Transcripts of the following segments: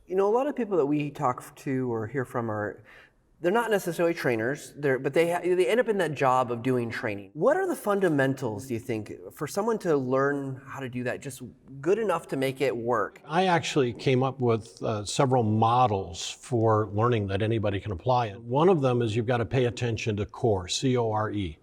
You know, a lot of people that we talk to or hear from they're not necessarily trainers, but they end up in that job of doing training. What are the fundamentals, do you think, for someone to learn how to do that, just good enough to make it work? I actually came up with several models for learning that anybody can apply. One of them is you've got to pay attention to C.O.R.E, C-O-R-E,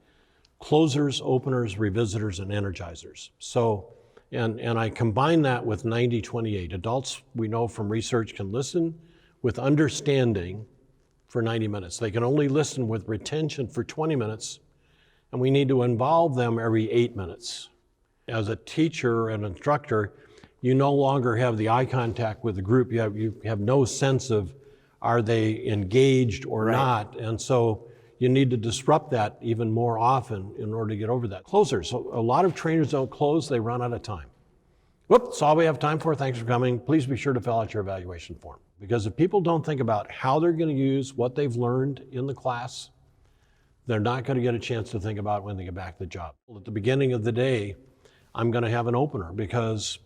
closers, openers, revisitors, and energizers. So, and I combine that with 90-28. Adults, we know from research, can listen with understanding for 90 minutes. They can only listen with retention for 20 minutes, and we need to involve them every 8 minutes. As a teacher and instructor, you no longer have the eye contact with the group. You have no sense of are they engaged or not, and so you need to disrupt that even more often in order to get over that. Closers, so a lot of trainers don't close, they run out of time. Whoop, that's all we have time for. Thanks for coming. Please be sure to fill out your evaluation form. Because if people don't think about how they're going to use what they've learned in the class, they're not going to get a chance to think about when they get back to the job. At the beginning of the day, I'm going to have an opener because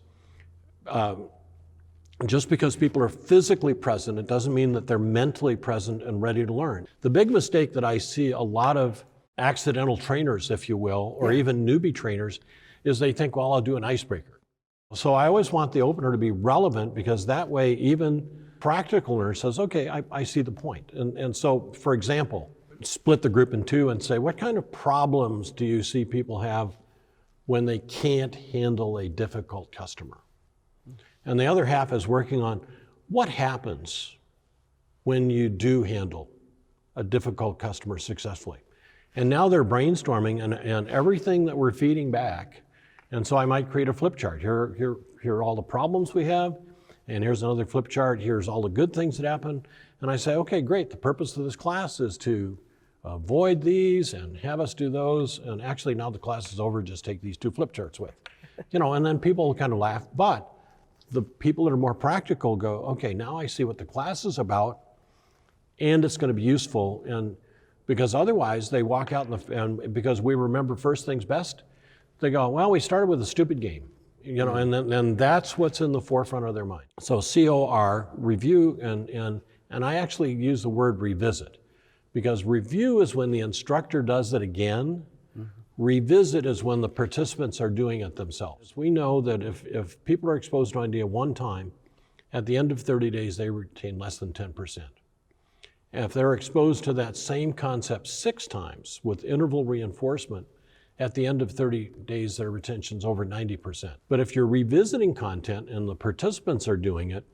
just because people are physically present, it doesn't mean that they're mentally present and ready to learn. The big mistake that I see a lot of accidental trainers, if you will, or even newbie trainers, is they think, well, I'll do an icebreaker. So I always want the opener to be relevant because that way even practical learner says, okay, I see the point. And so, for example, split the group in two and say, what kind of problems do you see people have when they can't handle a difficult customer? And the other half is working on what happens when you do handle a difficult customer successfully. And now they're brainstorming and everything that we're feeding back. And so I might create a flip chart. Here are all the problems we have, and here's another flip chart. Here's all the good things that happen. And I say, okay, great. The purpose of this class is to avoid these and have us do those. And actually now the class is over, just take these two flip charts with. And then people kind of laugh. But the people that are more practical go, okay, now I see what the class is about, and it's going to be useful. And because otherwise they walk out and because we remember first things best, they go, well, we started with a stupid game, and then that's what's in the forefront of their mind. So C.O.R.E, review, and I actually use the word revisit, because review is when the instructor does it again. Revisit is when the participants are doing it themselves. We know that if people are exposed to an idea one time, at the end of 30 days, they retain less than 10%. And if they're exposed to that same concept 6 times with interval reinforcement, at the end of 30 days, their retention's over 90%. But if you're revisiting content and the participants are doing it,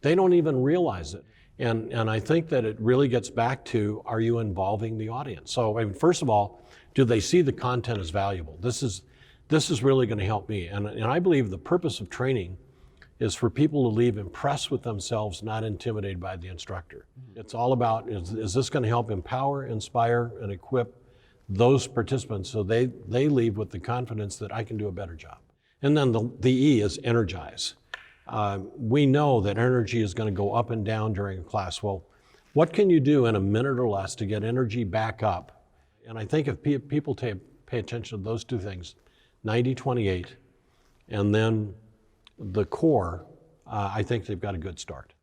they don't even realize it. And I think that it really gets back to, are you involving the audience? So, I mean, first of all, do they see the content as valuable? This is really going to help me. And I believe the purpose of training is for people to leave impressed with themselves, not intimidated by the instructor. It's all about, is this going to help empower, inspire, and equip those participants so they leave with the confidence that I can do a better job. And then the E is energize. We know that energy is going to go up and down during a class. Well, what can you do in a minute or less to get energy back up? And I think if people pay attention to those two things, 90-28, and then the core, I think they've got a good start.